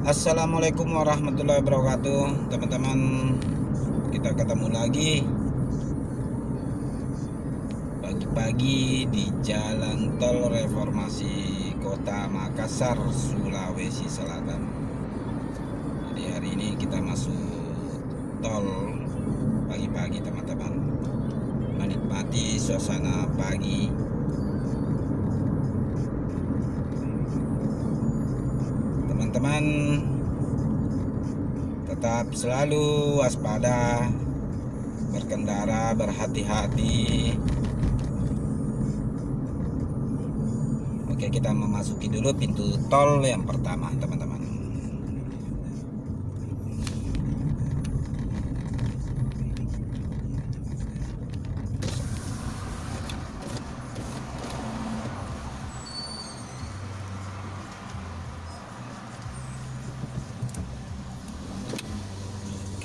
Assalamualaikum warahmatullahi wabarakatuh, teman-teman. Kita ketemu lagi pagi-pagi di Jalan Tol Reformasi Kota Makassar, Sulawesi Selatan. Jadi hari ini kita masuk tol pagi-pagi, teman-teman. Menikmati suasana pagi. Teman-teman tetap selalu waspada, berkendara berhati-hati. Oke, kita memasuki dulu pintu tol yang pertama, teman-teman.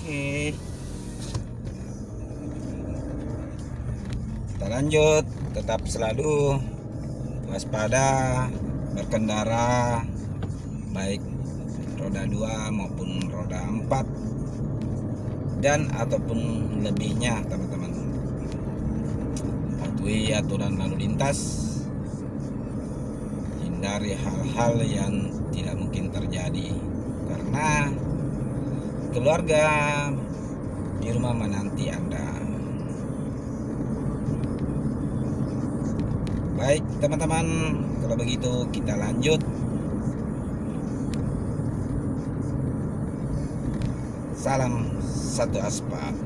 Oke, kita lanjut. Tetap selalu waspada berkendara, baik roda 2 maupun roda 4 dan ataupun lebihnya, teman-teman. Patuhi aturan lalu lintas, hindari hal-hal yang tidak mungkin terjadi karena keluarga di rumah menanti Anda. Baik, teman-teman, kalau begitu kita lanjut. Salam satu aspal.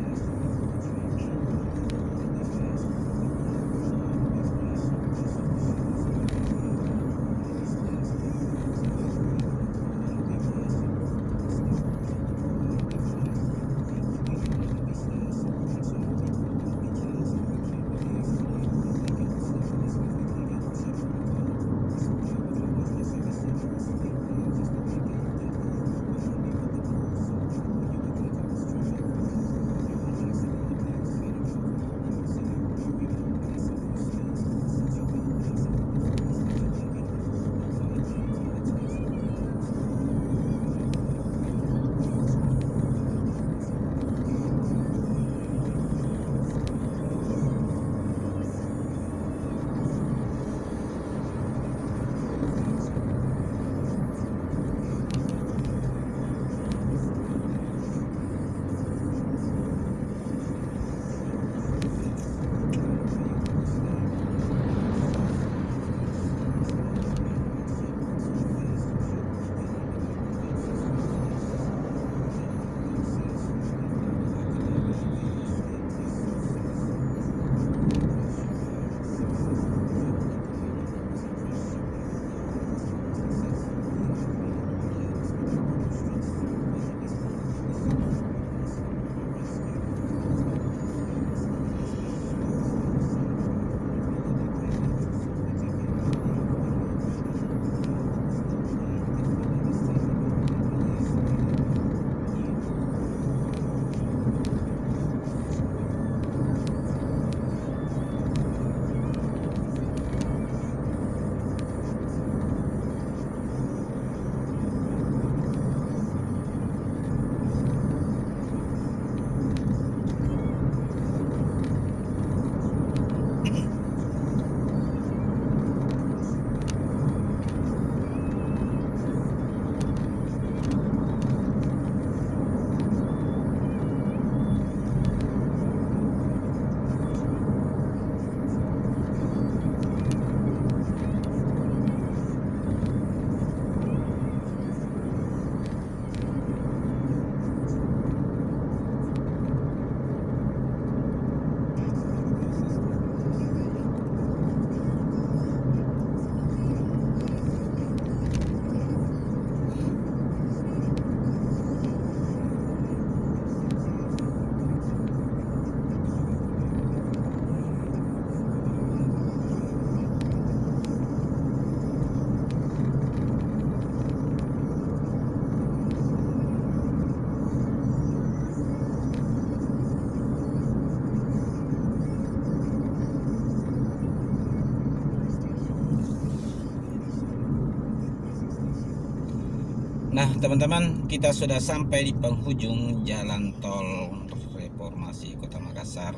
Nah teman-teman, kita sudah sampai di penghujung jalan tol Reformasi Kota Makassar.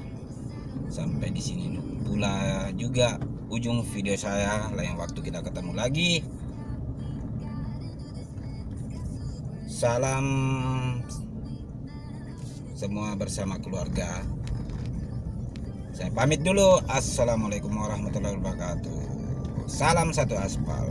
Sampai di sini pula juga ujung video saya. Lain waktu kita ketemu lagi. Salam semua bersama keluarga. Saya pamit dulu. Assalamualaikum warahmatullahi wabarakatuh. Salam satu aspal.